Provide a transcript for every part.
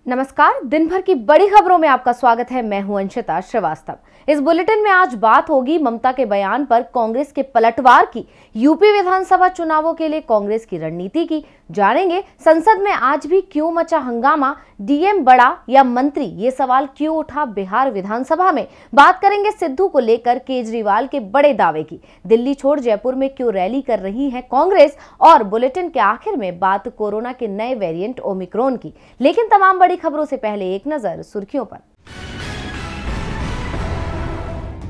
नमस्कार। दिन भर की बड़ी खबरों में आपका स्वागत है। मैं हूं अंशिता श्रीवास्तव। इस बुलेटिन में आज बात होगी ममता के बयान पर कांग्रेस के पलटवार की, यूपी विधानसभा चुनावों के लिए कांग्रेस की रणनीति की। जानेंगे संसद में आज भी क्यों मचा हंगामा, डीएम बड़ा या मंत्री, ये सवाल क्यों उठा बिहार विधानसभा में। बात करेंगे सिद्धू को लेकर केजरीवाल के बड़े दावे की, दिल्ली छोड़ जयपुर में क्यों रैली कर रही है कांग्रेस, और बुलेटिन के आखिर में बात कोरोना के नए वेरिएंट ओमिक्रॉन की। लेकिन तमाम बड़ी खबरों से पहले एक नजर सुर्खियों पर।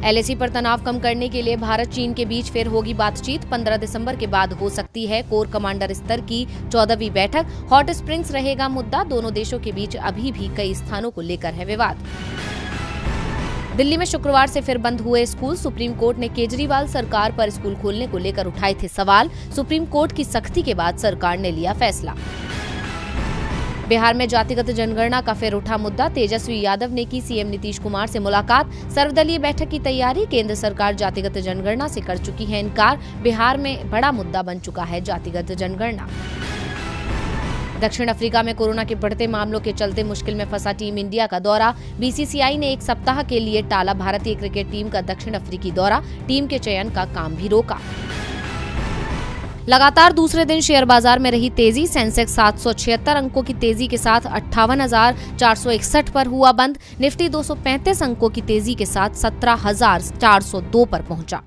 एलएसी पर तनाव कम करने के लिए भारत चीन के बीच फिर होगी बातचीत। 15 दिसंबर के बाद हो सकती है कोर कमांडर स्तर की 14वीं बैठक। हॉट स्प्रिंग्स रहेगा मुद्दा। दोनों देशों के बीच अभी भी कई स्थानों को लेकर है विवाद। दिल्ली में शुक्रवार से फिर बंद हुए स्कूल। सुप्रीम कोर्ट ने केजरीवाल सरकार पर स्कूल खोलने को लेकर उठाए थे सवाल। सुप्रीम कोर्ट की सख्ती के बाद सरकार ने लिया फैसला। बिहार में जातिगत जनगणना का फिर उठा मुद्दा। तेजस्वी यादव ने की सीएम नीतीश कुमार से मुलाकात। सर्वदलीय बैठक की तैयारी। केंद्र सरकार जातिगत जनगणना से कर चुकी है इनकार। बिहार में बड़ा मुद्दा बन चुका है जातिगत जनगणना। दक्षिण अफ्रीका में कोरोना के बढ़ते मामलों के चलते मुश्किल में फंसा टीम इंडिया का दौरा। बीसीसीआई ने एक सप्ताह के लिए टाला भारतीय क्रिकेट टीम का दक्षिण अफ्रीकी दौरा। टीम के चयन का काम भी रोका। लगातार दूसरे दिन शेयर बाजार में रही तेजी। सेंसेक्स 776 अंकों की तेजी के साथ 58,461 पर हुआ बंद। निफ्टी 235 अंकों की तेजी के साथ 17,402 पर पहुंचा।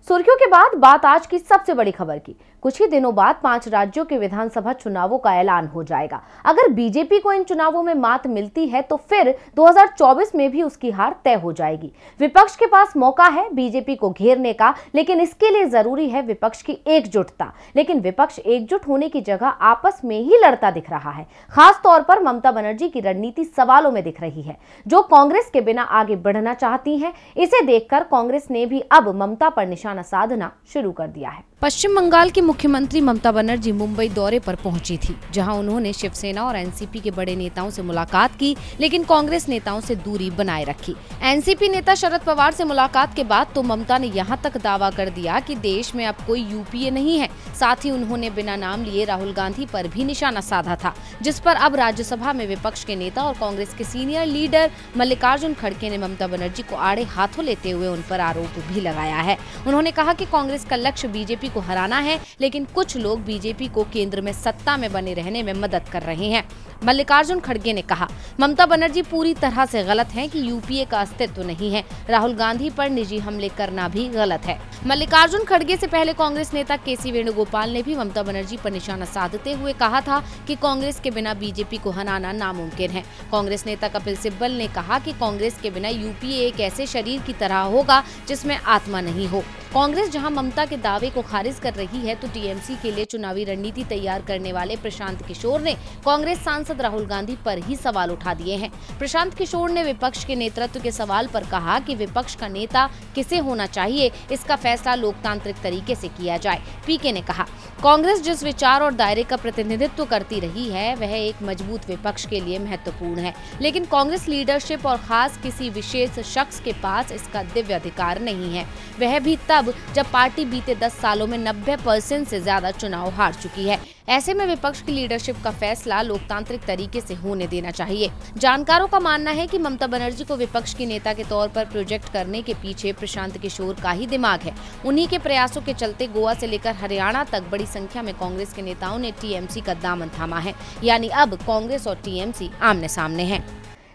सुर्खियों के बाद बात आज की सबसे बड़ी खबर की। कुछ ही दिनों बाद 5 राज्यों के विधानसभा चुनावों का ऐलान हो जाएगा। अगर बीजेपी को इन चुनावों में मात मिलती है तो फिर 2024 में भी उसकी हार तय हो जाएगी। विपक्ष के पास मौका है बीजेपी को घेरने का, लेकिन इसके लिए जरूरी है विपक्ष की एकजुटता। लेकिन विपक्ष एकजुट होने की जगह आपस में ही लड़ता दिख रहा है। खास तौर पर ममता बनर्जी की रणनीति सवालों में दिख रही है, जो कांग्रेस के बिना आगे बढ़ना चाहती है। इसे देखकर कांग्रेस ने भी अब ममता पर निशाना साधना शुरू कर दिया है। पश्चिम बंगाल की मुख्यमंत्री ममता बनर्जी मुंबई दौरे पर पहुंची थी, जहां उन्होंने शिवसेना और एनसीपी के बड़े नेताओं से मुलाकात की, लेकिन कांग्रेस नेताओं से दूरी बनाए रखी। एनसीपी नेता शरद पवार से मुलाकात के बाद तो ममता ने यहां तक दावा कर दिया कि देश में अब कोई यूपीए नहीं है। साथ ही उन्होंने बिना नाम लिए राहुल गांधी पर भी निशाना साधा था, जिस पर अब राज्यसभा में विपक्ष के नेता और कांग्रेस के सीनियर लीडर मल्लिकार्जुन खड़गे ने ममता बनर्जी को आड़े हाथों लेते हुए उन पर आरोप भी लगाया है। उन्होंने कहा कि कांग्रेस का लक्ष्य बीजेपी को हराना है, लेकिन कुछ लोग बीजेपी को केंद्र में सत्ता में बने रहने में मदद कर रहे हैं। मल्लिकार्जुन खड़गे ने कहा, ममता बनर्जी पूरी तरह से गलत हैं कि यूपीए का अस्तित्व नहीं है। राहुल गांधी पर निजी हमले करना भी गलत है। मल्लिकार्जुन खड़गे से पहले कांग्रेस नेता केसी वेणुगोपाल ने भी ममता बनर्जी पर निशाना साधते हुए कहा था कि कांग्रेस के बिना बीजेपी को हराना नामुमकिन है। कांग्रेस नेता कपिल सिब्बल ने कहा कि कांग्रेस के बिना यूपीए एक ऐसे शरीर की तरह होगा जिसमें आत्मा नहीं हो। कांग्रेस जहां ममता के दावे को खारिज कर रही है, तो टीएमसी के लिए चुनावी रणनीति तैयार करने वाले प्रशांत किशोर ने कांग्रेस सांसद राहुल गांधी पर ही सवाल उठा दिए हैं। प्रशांत किशोर ने विपक्ष के नेतृत्व के सवाल पर कहा कि विपक्ष का नेता किसे होना चाहिए, इसका फैसला लोकतांत्रिक तरीके से किया जाए। पीके ने कहा, कांग्रेस जिस विचार और दायरे का प्रतिनिधित्व करती रही है, वह एक मजबूत विपक्ष के लिए महत्वपूर्ण है, लेकिन कांग्रेस लीडरशिप और खास किसी विशेष शख्स के पास इसका दिव्य अधिकार नहीं है। वह भी तब जब पार्टी बीते 10 सालों में 90% से ज्यादा चुनाव हार चुकी है। ऐसे में विपक्ष की लीडरशिप का फैसला लोकतांत्रिक तरीके से होने देना चाहिए। जानकारों का मानना है कि ममता बनर्जी को विपक्ष की नेता के तौर पर प्रोजेक्ट करने के पीछे प्रशांत किशोर का ही दिमाग है। उन्हीं के प्रयासों के चलते गोवा से लेकर हरियाणा तक बड़ी संख्या में कांग्रेस के नेताओं ने टीएमसी का दामन थामा है। यानी अब कांग्रेस और टीएमसी आमने सामने हैं।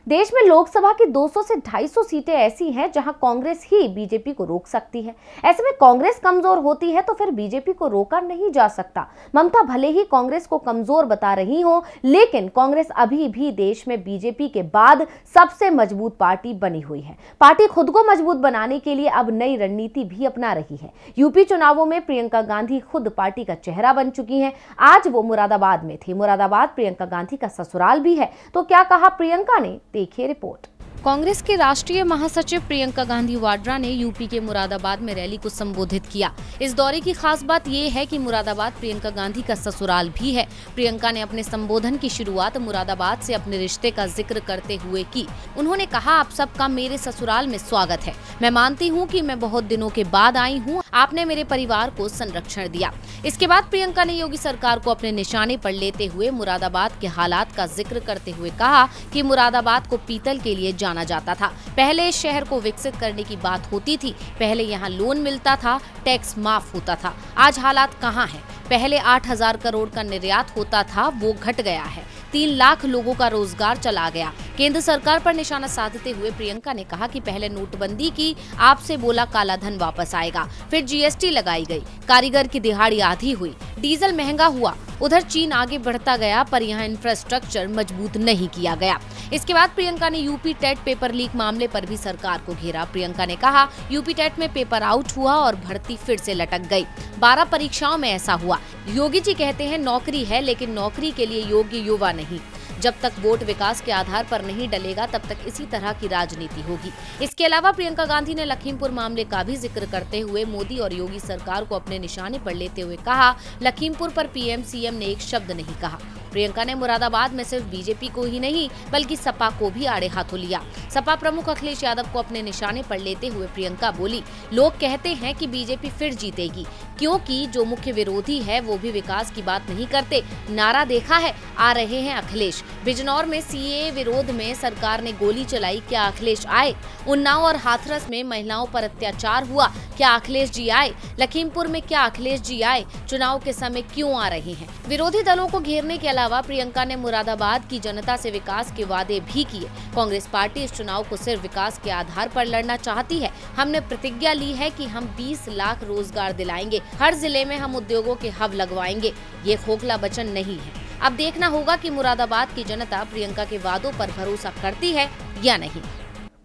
देश में लोकसभा की 200 से 250 सीटें ऐसी हैं जहां कांग्रेस ही बीजेपी को रोक सकती है। ऐसे में कांग्रेस कमजोर होती है तो फिर बीजेपी को रोका नहीं जा सकता। ममता भले ही कांग्रेस को कमजोर बता रही हो, लेकिन कांग्रेस अभी भी देश में बीजेपी के बाद सबसे मजबूत पार्टी बनी हुई है। पार्टी खुद को मजबूत बनाने के लिए अब नई रणनीति भी अपना रही है। यूपी चुनावों में प्रियंका गांधी खुद पार्टी का चेहरा बन चुकी हैं। आज वो मुरादाबाद में थी। मुरादाबाद प्रियंका गांधी का ससुराल भी है। तो क्या कहा प्रियंका ने, देखिए रिपोर्ट। कांग्रेस के राष्ट्रीय महासचिव प्रियंका गांधी वाड्रा ने यूपी के मुरादाबाद में रैली को संबोधित किया। इस दौरे की खास बात ये है कि मुरादाबाद प्रियंका गांधी का ससुराल भी है। प्रियंका ने अपने संबोधन की शुरुआत मुरादाबाद से अपने रिश्ते का जिक्र करते हुए की। उन्होंने कहा, आप सबका मेरे ससुराल में स्वागत है। मैं मानती हूँ कि मैं बहुत दिनों के बाद आई हूँ। आपने मेरे परिवार को संरक्षण दिया। इसके बाद प्रियंका ने योगी सरकार को अपने निशाने पर लेते हुए मुरादाबाद के हालात का जिक्र करते हुए कहा कि मुरादाबाद को पीतल के लिए जाना जाता था। पहले इस शहर को विकसित करने की बात होती थी। पहले यहाँ लोन मिलता था, टैक्स माफ होता था। आज हालात कहाँ हैं? पहले 8,000 करोड़ का निर्यात होता था, वो घट गया है। 3 लाख लोगों का रोजगार चला गया। केंद्र सरकार पर निशाना साधते हुए प्रियंका ने कहा कि पहले नोटबंदी की, आपसे बोला काला धन वापस आएगा। फिर जीएसटी लगाई गई, कारीगर की दिहाड़ी आधी हुई, डीजल महंगा हुआ। उधर चीन आगे बढ़ता गया पर यहाँ इंफ्रास्ट्रक्चर मजबूत नहीं किया गया। इसके बाद प्रियंका ने यूपी टेट पेपर लीक मामले पर भी सरकार को घेरा। प्रियंका ने कहा, यूपी टेट में पेपर आउट हुआ और भर्ती फिर से लटक गई। 12 परीक्षाओं में ऐसा हुआ। योगी जी कहते हैं नौकरी है, लेकिन नौकरी के लिए योग्य युवा नहीं। जब तक वोट विकास के आधार पर नहीं डलेगा, तब तक इसी तरह की राजनीति होगी। इसके अलावा प्रियंका गांधी ने लखीमपुर मामले का भी जिक्र करते हुए मोदी और योगी सरकार को अपने निशाने पर लेते हुए कहा, लखीमपुर पर पीएम सीएम ने एक शब्द नहीं कहा। प्रियंका ने मुरादाबाद में सिर्फ बीजेपी को ही नहीं बल्कि सपा को भी आड़े हाथों लिया। सपा प्रमुख अखिलेश यादव को अपने निशाने पर लेते हुए प्रियंका बोली, लोग कहते हैं कि बीजेपी फिर जीतेगी, क्योंकि जो मुख्य विरोधी है वो भी विकास की बात नहीं करते। नारा देखा है, आ रहे हैं अखिलेश। बिजनौर में सीएए विरोध में सरकार ने गोली चलाई, क्या अखिलेश आए? उन्नाव और हाथरस में महिलाओं पर अत्याचार हुआ, क्या अखिलेश जी आए? लखीमपुर में क्या अखिलेश जी आए? चुनाव के समय क्यों आ रहे हैं? विरोधी दलों को घेरने के अलावा प्रियंका ने मुरादाबाद की जनता से विकास के वादे भी किए। कांग्रेस पार्टी इस चुनाव को सिर्फ विकास के आधार पर लड़ना चाहती है। हमने प्रतिज्ञा ली है कि हम 20 लाख रोजगार दिलाएंगे, हर जिले में हम उद्योगों के हब लगवाएंगे। ये खोखला वचन नहीं है। अब देखना होगा कि मुरादाबाद की जनता प्रियंका के वादों पर भरोसा करती है या नहीं।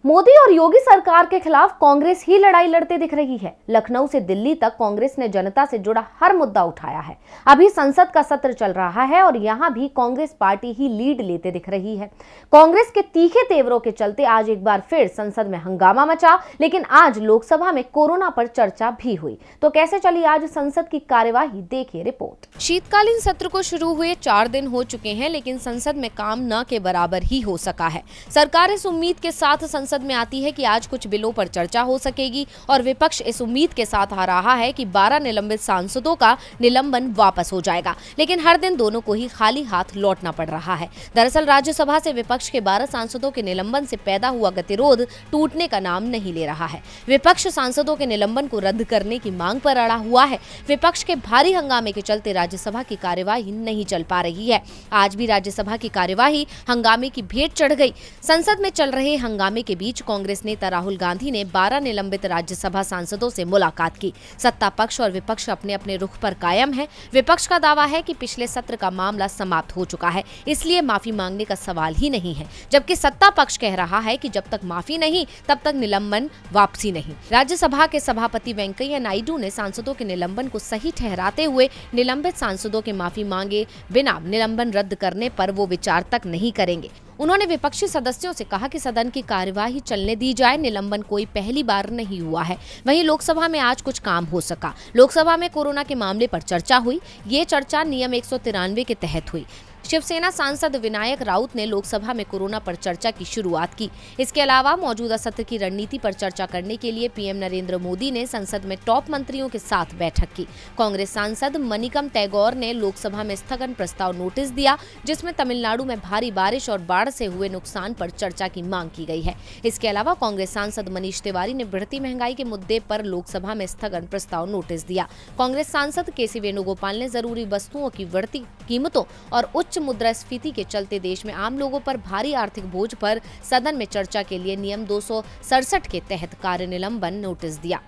मोदी और योगी सरकार के खिलाफ कांग्रेस ही लड़ाई लड़ते दिख रही है। लखनऊ से दिल्ली तक कांग्रेस ने जनता से जुड़ा हर मुद्दा उठाया है। अभी संसद का सत्र चल रहा है और यहाँ भी कांग्रेस पार्टी ही लीड लेते दिख रही है। कांग्रेस के तीखे तेवरों के चलते आज एक बार फिर संसद में हंगामा मचा, लेकिन आज लोकसभा में कोरोना पर चर्चा भी हुई। तो कैसे चली आज संसद की कार्यवाही, देखिए रिपोर्ट। शीतकालीन सत्र को शुरू हुए 4 दिन हो चुके हैं, लेकिन संसद में काम न के बराबर ही हो सका है। सरकार इस उम्मीद के साथ संसद में आती है कि आज कुछ बिलों पर चर्चा हो सकेगी और विपक्ष इस उम्मीद के साथ आ रहा है कि 12 निलंबित सांसदों का निलंबन वापस हो जाएगा, लेकिन हर दिन दोनों को ही खाली हाथ लौटना पड़ रहा है। दरअसल राज्यसभा से विपक्ष के 12 सांसदों के निलंबन से पैदा हुआ गतिरोध टूटने का नाम नहीं ले रहा है। विपक्ष सांसदों के निलंबन को रद्द करने की मांग पर अड़ा हुआ है। विपक्ष के भारी हंगामे के चलते राज्यसभा की कार्यवाही नहीं चल पा रही है। आज भी राज्यसभा की कार्यवाही हंगामे की भेंट चढ़ गई। संसद में चल रहे हंगामे के बीच कांग्रेस नेता राहुल गांधी ने 12 निलंबित राज्यसभा सांसदों से मुलाकात की। सत्ता पक्ष और विपक्ष अपने अपने रुख पर कायम है। विपक्ष का दावा है कि पिछले सत्र का मामला समाप्त हो चुका है, इसलिए माफी मांगने का सवाल ही नहीं है, जबकि सत्ता पक्ष कह रहा है कि जब तक माफी नहीं तब तक निलंबन वापसी नहीं। राज्यसभा के सभापति वेंकैया नायडू ने सांसदों के निलंबन को सही ठहराते हुए निलंबित सांसदों के माफी मांगे बिना निलंबन रद्द करने पर वो विचार तक नहीं करेंगे। उन्होंने विपक्षी सदस्यों से कहा कि सदन की कार्यवाही चलने दी जाए। निलंबन कोई पहली बार नहीं हुआ है। वहीं लोकसभा में आज कुछ काम हो सका। लोकसभा में कोरोना के मामले पर चर्चा हुई। ये चर्चा नियम 193 के तहत हुई। शिवसेना सांसद विनायक राउत ने लोकसभा में कोरोना पर चर्चा की शुरुआत की। इसके अलावा मौजूदा सत्र की रणनीति पर चर्चा करने के लिए पीएम नरेंद्र मोदी ने संसद में टॉप मंत्रियों के साथ बैठक की। कांग्रेस सांसद मनिकम टैगोर ने लोकसभा में स्थगन प्रस्ताव नोटिस दिया, जिसमें तमिलनाडु में भारी बारिश और बाढ़ से हुए नुकसान पर चर्चा की मांग की गई है। इसके अलावा कांग्रेस सांसद मनीष तिवारी ने बढ़ती महंगाई के मुद्दे पर लोकसभा में स्थगन प्रस्ताव नोटिस दिया। कांग्रेस सांसद केसी वेणुगोपाल ने जरूरी वस्तुओं की बढ़ती कीमतों और उच्च मुद्रास्फीति के चलते देश में आम लोगों पर भारी आर्थिक बोझ पर सदन में चर्चा के लिए नियम 267 के तहत कार्य निलंबन नोटिस दिया।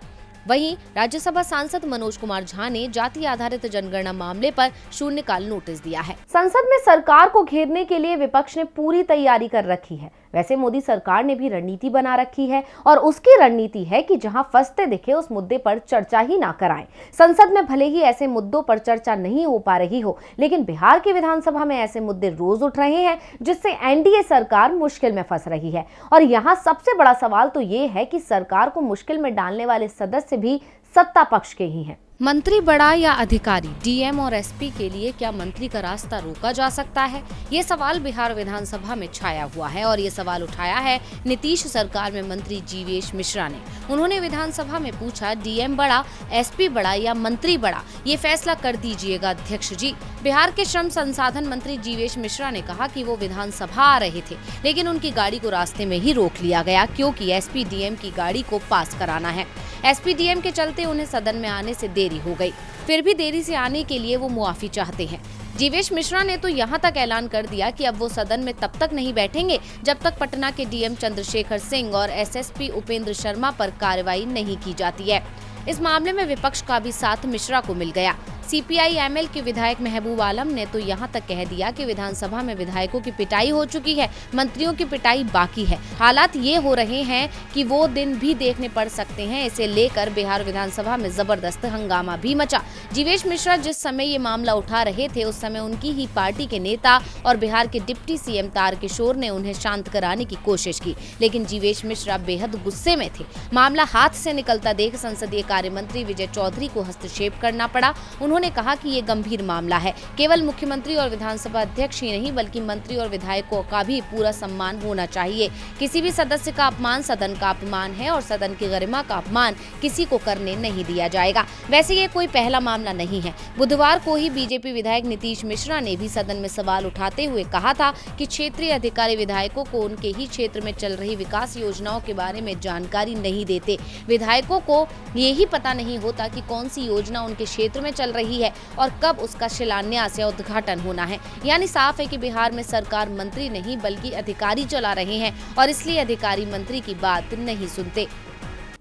वहीं राज्यसभा सांसद मनोज कुमार झा ने जाति आधारित जनगणना मामले पर शून्यकाल नोटिस दिया है। संसद में सरकार को घेरने के लिए विपक्ष ने पूरी तैयारी कर रखी है। वैसे मोदी सरकार ने भी रणनीति बना रखी है और उसकी रणनीति है कि जहां फंसते दिखे उस मुद्दे पर चर्चा ही ना कराएं। संसद में भले ही ऐसे मुद्दों पर चर्चा नहीं हो पा रही हो, लेकिन बिहार की विधानसभा में ऐसे मुद्दे रोज उठ रहे हैं जिससे एनडीए सरकार मुश्किल में फंस रही है। और यहाँ सबसे बड़ा सवाल तो ये है कि सरकार को मुश्किल में डालने वाले सदस्य भी सत्ता पक्ष के ही हैं। मंत्री बड़ा या अधिकारी, डीएम और एसपी के लिए क्या मंत्री का रास्ता रोका जा सकता है? ये सवाल बिहार विधानसभा में छाया हुआ है और ये सवाल उठाया है नीतीश सरकार में मंत्री जीवेश मिश्रा ने। उन्होंने विधानसभा में पूछा, डीएम बड़ा, एसपी बड़ा या मंत्री बड़ा, ये फैसला कर दीजिएगा अध्यक्ष जी। बिहार के श्रम संसाधन मंत्री जीवेश मिश्रा ने कहा कि वो विधानसभा आ रहे थे, लेकिन उनकी गाड़ी को रास्ते में ही रोक लिया गया क्योंकि एसपी डीएम की गाड़ी को पास कराना है। एसपी डीएम के चलते उन्हें सदन में आने से देरी हो गई। फिर भी देरी से आने के लिए वो मुआफी चाहते हैं। जीवेश मिश्रा ने तो यहाँ तक ऐलान कर दिया कि अब वो सदन में तब तक नहीं बैठेंगे जब तक पटना के डीएम चंद्रशेखर सिंह और एसएसपी उपेंद्र शर्मा पर कार्रवाई नहीं की जाती है। इस मामले में विपक्ष का भी साथ मिश्रा को मिल गया। सीपीआई एमएल के विधायक महबूब आलम ने तो यहाँ तक कह दिया कि विधानसभा में विधायकों की पिटाई हो चुकी है, मंत्रियों की पिटाई बाकी है। हालात ये हो रहे हैं कि वो दिन भी देखने पड़ सकते हैं। इसे लेकर बिहार विधानसभा में जबरदस्त हंगामा भी मचा। जीवेश मिश्रा जिस समय ये मामला उठा रहे थे उस समय उनकी ही पार्टी के नेता और बिहार के डिप्टी सीएम तारकिशोर ने उन्हें शांत कराने की कोशिश की, लेकिन जीवेश मिश्रा बेहद गुस्से में थे। मामला हाथ से निकलता देख संसदीय कार्य मंत्री विजय चौधरी को हस्तक्षेप करना पड़ा। उन्होंने कहा कि ये गंभीर मामला है, केवल मुख्यमंत्री और विधानसभा अध्यक्ष ही नहीं बल्कि मंत्री और विधायकों का भी पूरा सम्मान होना चाहिए। किसी भी सदस्य का अपमान सदन का अपमान है और सदन की गरिमा का अपमान किसी को करने नहीं दिया जाएगा। वैसे ये कोई पहला मामला नहीं है। बुधवार को ही बीजेपी विधायक नीतीश मिश्रा ने भी सदन में सवाल उठाते हुए कहा था कि क्षेत्रीय अधिकारी विधायकों को उनके ही क्षेत्र में चल रही विकास योजनाओं के बारे में जानकारी नहीं देते। विधायकों को ये ही पता नहीं होता कि कौन सी योजना उनके क्षेत्र में चल रही है और कब उसका शिलान्यास या उद्घाटन होना है। यानी साफ है कि बिहार में सरकार मंत्री नहीं बल्कि अधिकारी चला रहे हैं और इसलिए अधिकारी मंत्री की बात नहीं सुनते।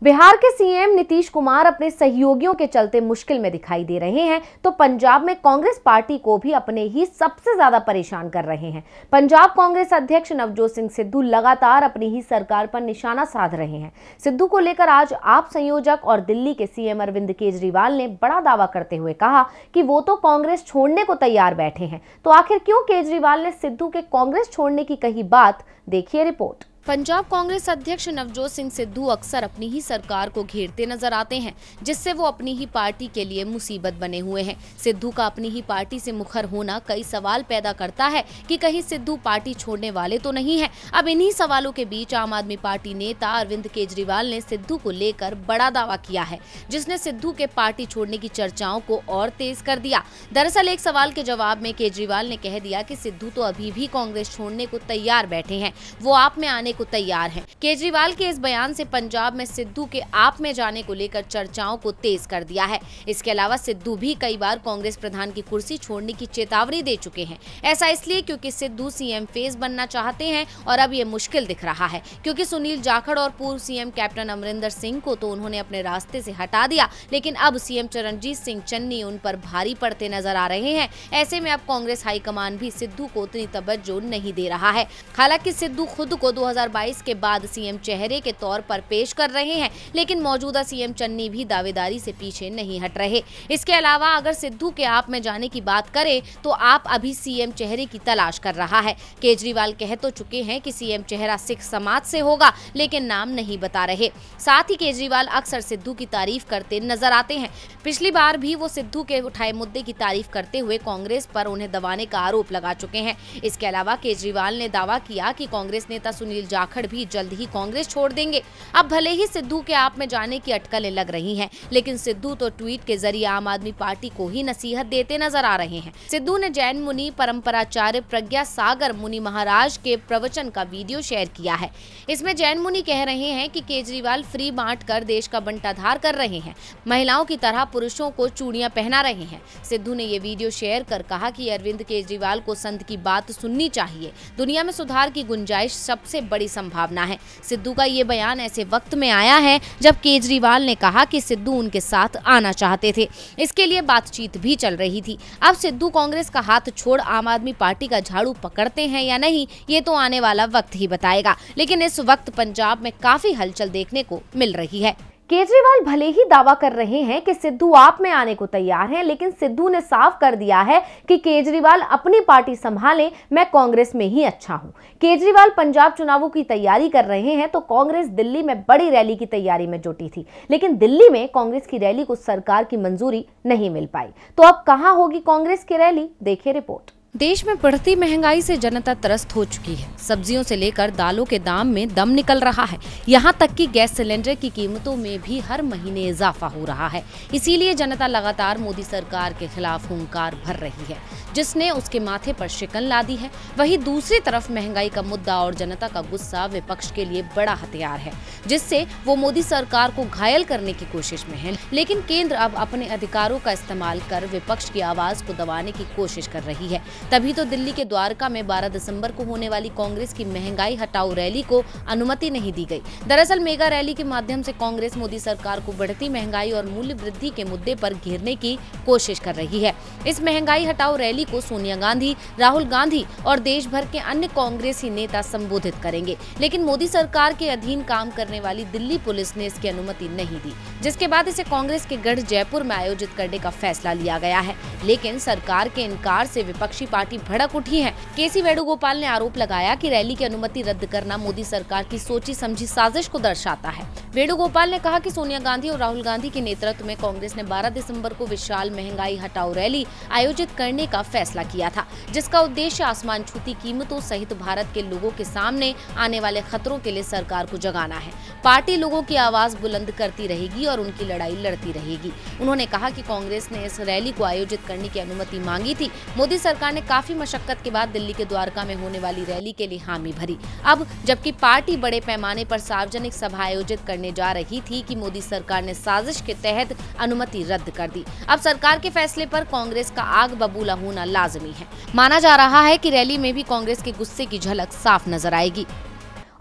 बिहार के सीएम नीतीश कुमार अपने सहयोगियों के चलते मुश्किल में दिखाई दे रहे हैं, तो पंजाब में कांग्रेस पार्टी को भी अपने ही सबसे ज्यादा परेशान कर रहे हैं। पंजाब कांग्रेस अध्यक्ष नवजोत सिंह सिद्धू लगातार अपनी ही सरकार पर निशाना साध रहे हैं। सिद्धू को लेकर आज आप संयोजक और दिल्ली के सीएम अरविंद केजरीवाल ने बड़ा दावा करते हुए कहा कि वो तो कांग्रेस छोड़ने को तैयार बैठे हैं। तो आखिर क्यों केजरीवाल ने सिद्धू के कांग्रेस छोड़ने की कही बात, देखिए रिपोर्ट। पंजाब कांग्रेस अध्यक्ष नवजोत सिंह सिद्धू अक्सर अपनी ही सरकार को घेरते नजर आते हैं, जिससे वो अपनी ही पार्टी के लिए मुसीबत बने हुए हैं। सिद्धू का अपनी ही पार्टी से मुखर होना कई सवाल पैदा करता है कि कहीं सिद्धू पार्टी छोड़ने वाले तो नहीं है। अब इन्हीं सवालों के बीच आम आदमी पार्टी नेता अरविंद केजरीवाल ने सिद्धू को लेकर बड़ा दावा किया है, जिसने सिद्धू के पार्टी छोड़ने की चर्चाओं को और तेज कर दिया। दरअसल एक सवाल के जवाब में केजरीवाल ने कह दिया कि सिद्धू तो अभी भी कांग्रेस छोड़ने को तैयार बैठे हैं, वो आप में आने को तैयार हैं। केजरीवाल के इस बयान से पंजाब में सिद्धू के आप में जाने को लेकर चर्चाओं को तेज कर दिया है। इसके अलावा सिद्धू भी कई बार कांग्रेस प्रधान की कुर्सी छोड़ने की चेतावनी दे चुके हैं। ऐसा इसलिए क्योंकि सिद्धू सीएम फेस बनना चाहते हैं और अब ये मुश्किल दिख रहा है, क्योंकि सुनील जाखड़ और पूर्व सीएम कैप्टन अमरिंदर सिंह को तो उन्होंने अपने रास्ते से हटा दिया, लेकिन अब सीएम चरणजीत सिंह चन्नी उन पर भारी पड़ते नजर आ रहे हैं। ऐसे में अब कांग्रेस हाईकमान भी सिद्धू को उतनी तवज्जो नहीं दे रहा है। हालांकि सिद्धू खुद को 2022 के बाद सीएम चेहरे के तौर पर पेश कर रहे हैं, लेकिन मौजूदा सीएम चन्नी भी दावेदारी से पीछे नहीं हट रहे। इसके अलावा अगर सिद्धू के आप में जाने की बात करें तो आप अभी सीएम चेहरे की तलाश कर रहा है। केजरीवाल कह तो चुके हैं कि सीएम चेहरा सिख समाज से होगा, लेकिन नाम नहीं बता रहे। साथ ही केजरीवाल अक्सर सिद्धू की तारीफ करते नजर आते हैं। पिछली बार भी वो सिद्धू के उठाए मुद्दे की तारीफ करते हुए कांग्रेस पर उन्हें दबाने का आरोप लगा चुके हैं। इसके अलावा केजरीवाल ने दावा किया कि कांग्रेस नेता सुनील जाखड़ भी जल्द ही कांग्रेस छोड़ देंगे। अब भले ही सिद्धू के आप में जाने की अटकलें लग रही हैं, लेकिन सिद्धू तो ट्वीट के जरिए आम आदमी पार्टी को ही नसीहत देते नजर आ रहे हैं। सिद्धू ने जैन मुनि परंपराचार्य प्रज्ञा सागर मुनि महाराज के प्रवचन का वीडियो शेयर किया है। इसमें जैन मुनि कह रहे हैं कि केजरीवाल फ्री बांट कर देश का बंटाधार कर रहे हैं, महिलाओं की तरह पुरुषों को चूड़ियां पहना रहे हैं। सिद्धू ने ये वीडियो शेयर कर कहा कि अरविंद केजरीवाल को संत की बात सुननी चाहिए। दुनिया में सुधार की गुंजाइश सबसे बड़ी संभावना है। सिद्धू का ये बयान ऐसे वक्त में आया है जब केजरीवाल ने कहा कि सिद्धू उनके साथ आना चाहते थे। इसके लिए बातचीत भी चल रही थी। अब सिद्धू कांग्रेस का हाथ छोड़ आम आदमी पार्टी का झाड़ू पकड़ते हैं या नहीं, ये तो आने वाला वक्त ही बताएगा। लेकिन इस वक्त पंजाब में काफी हलचल देखने को मिल रही है। केजरीवाल भले ही दावा कर रहे हैं कि सिद्धू आप में आने को तैयार हैं, लेकिन सिद्धू ने साफ कर दिया है कि केजरीवाल अपनी पार्टी संभालें, मैं कांग्रेस में ही अच्छा हूं। केजरीवाल पंजाब चुनावों की तैयारी कर रहे हैं तो कांग्रेस दिल्ली में बड़ी रैली की तैयारी में जुटी थी, लेकिन दिल्ली में कांग्रेस की रैली को सरकार की मंजूरी नहीं मिल पाई। तो अब कहां होगी कांग्रेस की रैली, देखिए रिपोर्ट। देश में बढ़ती महंगाई से जनता त्रस्त हो चुकी है। सब्जियों से लेकर दालों के दाम में दम निकल रहा है। यहाँ तक कि गैस सिलेंडर की कीमतों में भी हर महीने इजाफा हो रहा है। इसीलिए जनता लगातार मोदी सरकार के खिलाफ हुंकार भर रही है, जिसने उसके माथे पर शिकन ला दी है। वहीं दूसरी तरफ महंगाई का मुद्दा और जनता का गुस्सा विपक्ष के लिए बड़ा हथियार है, जिससे वो मोदी सरकार को घायल करने की कोशिश में है। लेकिन केंद्र अब अपने अधिकारों का इस्तेमाल कर विपक्ष की आवाज को दबाने की कोशिश कर रही है। तभी तो दिल्ली के द्वारका में 12 दिसंबर को होने वाली कांग्रेस की महंगाई हटाओ रैली को अनुमति नहीं दी गई। दरअसल मेगा रैली के माध्यम से कांग्रेस मोदी सरकार को बढ़ती महंगाई और मूल्य वृद्धि के मुद्दे पर घेरने की कोशिश कर रही है। इस महंगाई हटाओ रैली को सोनिया गांधी, राहुल गांधी और देश भर के अन्य कांग्रेसी नेता संबोधित करेंगे, लेकिन मोदी सरकार के अधीन काम करने वाली दिल्ली पुलिस ने इसकी अनुमति नहीं दी, जिसके बाद इसे कांग्रेस के गढ़ जयपुर में आयोजित करने का फैसला लिया गया है। लेकिन सरकार के इनकार से विपक्षी पार्टी भड़क उठी है। केसी वेणुगोपाल ने आरोप लगाया कि रैली की अनुमति रद्द करना मोदी सरकार की सोची समझी साजिश को दर्शाता है। वेणुगोपाल ने कहा कि सोनिया गांधी और राहुल गांधी के नेतृत्व में कांग्रेस ने 12 दिसंबर को विशाल महंगाई हटाओ रैली आयोजित करने का फैसला किया था, जिसका उद्देश्य आसमान छूती कीमतों सहित भारत के लोगों के सामने आने वाले खतरों के लिए सरकार को जगाना है। पार्टी लोगों की आवाज बुलंद करती रहेगी और उनकी लड़ाई लड़ती रहेगी। उन्होंने कहा कि कांग्रेस ने इस रैली को आयोजित करने की अनुमति मांगी थी। मोदी सरकार ने काफी मशक्कत के बाद दिल्ली के द्वारका में होने वाली रैली के लिए हामी भरी। अब जबकि पार्टी बड़े पैमाने पर सार्वजनिक सभा आयोजित करने जा रही थी कि मोदी सरकार ने साजिश के तहत अनुमति रद्द कर दी। अब सरकार के फैसले पर कांग्रेस का आग बबूला होना लाजमी है। माना जा रहा है कि रैली में भी कांग्रेस के गुस्से की झलक साफ नजर आएगी।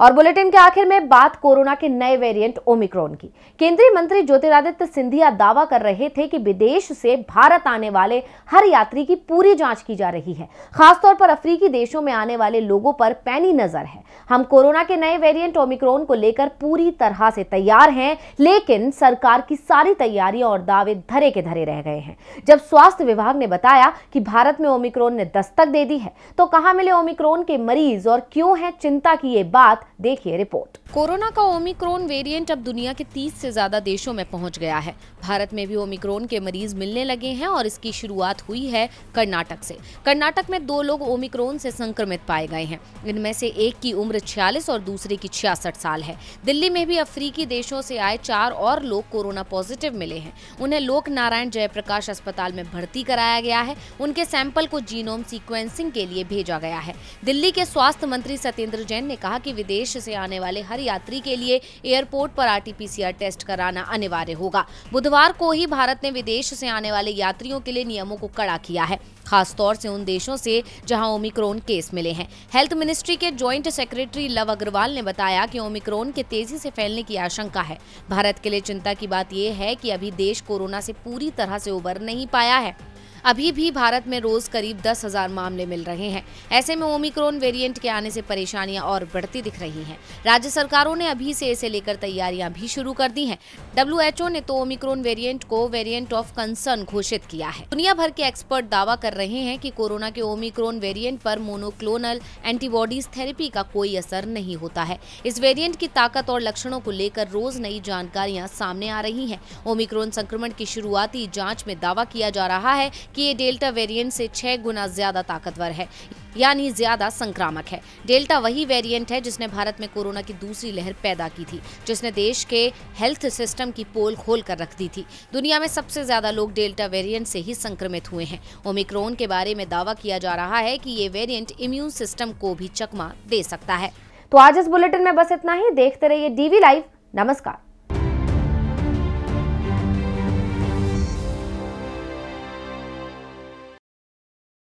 और बुलेटिन के आखिर में बात कोरोना के नए वेरिएंट ओमिक्रॉन की। केंद्रीय मंत्री ज्योतिरादित्य सिंधिया दावा कर रहे थे कि विदेश से भारत आने वाले हर यात्री की पूरी जांच की जा रही है। खासतौर पर अफ्रीकी देशों में आने वाले लोगों पर पैनी नजर है। हम कोरोना के नए वेरिएंट ओमिक्रॉन को लेकर पूरी तरह से तैयार हैं, लेकिन सरकार की सारी तैयारियां और दावे धरे के धरे रह गए हैं। जब स्वास्थ्य विभाग ने बताया कि भारत में ओमिक्रॉन ने दस्तक दे दी है, तो कहां मिले ओमिक्रॉन के मरीज और क्यों है चिंता की ये बात, देखिए रिपोर्ट। कोरोना का ओमिक्रॉन वेरिएंट अब दुनिया के 30 से ज्यादा देशों में पहुंच गया है। भारत में भी ओमिक्रॉन के मरीज मिलने लगे हैं और इसकी शुरुआत हुई है कर्नाटक से। कर्नाटक में 2 लोग ओमिक्रॉन से संक्रमित पाए गए हैं। इनमें से एक की उम्र 46 और दूसरे की 66 साल है। दिल्ली में भी अफ्रीकी देशों से आए 4 और लोग कोरोना पॉजिटिव मिले हैं। उन्हें लोक नारायण जयप्रकाश अस्पताल में भर्ती कराया गया है। उनके सैंपल को जीनोम सीक्वेंसिंग के लिए भेजा गया है। दिल्ली के स्वास्थ्य मंत्री सत्येंद्र जैन ने कहा कि विदेश से आने वाले हर यात्री के लिए एयरपोर्ट पर RT-PCR टेस्ट कराना अनिवार्य होगा। बुधवार को ही भारत ने विदेश से आने वाले यात्रियों के लिए नियमों को कड़ा किया है, खासतौर से उन देशों से जहां ओमिक्रॉन केस मिले हैं। हेल्थ मिनिस्ट्री के जॉइंट सेक्रेटरी लव अग्रवाल ने बताया कि ओमिक्रॉन के तेजी से फैलने की आशंका है। भारत के लिए चिंता की बात यह है कि अभी देश कोरोना से पूरी तरह से उबर नहीं पाया है। अभी भी भारत में रोज करीब 10,000 मामले मिल रहे हैं। ऐसे में ओमिक्रॉन वेरिएंट के आने से परेशानियां और बढ़ती दिख रही हैं। राज्य सरकारों ने अभी से इसे लेकर तैयारियां भी शुरू कर दी हैं। WHO ने तो ओमिक्रॉन वेरिएंट को वेरिएंट ऑफ कंसर्न घोषित किया है। दुनिया भर के एक्सपर्ट दावा कर रहे हैं कि कोरोना के ओमिक्रॉन वेरिएंट पर मोनोक्लोनल एंटीबॉडीज थेरेपी का कोई असर नहीं होता है। इस वेरिएंट की ताकत और लक्षणों को लेकर रोज नई जानकारियां सामने आ रही हैं। ओमिक्रॉन संक्रमण की शुरुआती जांच में दावा किया जा रहा है कि ये डेल्टा वेरिएंट से 6 गुना ज्यादा ताकतवर है, यानी ज्यादा संक्रामक है। डेल्टा वही वेरिएंट है जिसने भारत में कोरोना की दूसरी लहर पैदा की थी, जिसने देश के हेल्थ सिस्टम की पोल खोल कर रख दी थी। दुनिया में सबसे ज्यादा लोग डेल्टा वेरिएंट से ही संक्रमित हुए हैं। ओमिक्रॉन के बारे में दावा किया जा रहा है कि ये वेरिएंट इम्यून सिस्टम को भी चकमा दे सकता है। तो आज इस बुलेटिन में बस इतना ही। देखते रहिए DV लाइव। नमस्कार।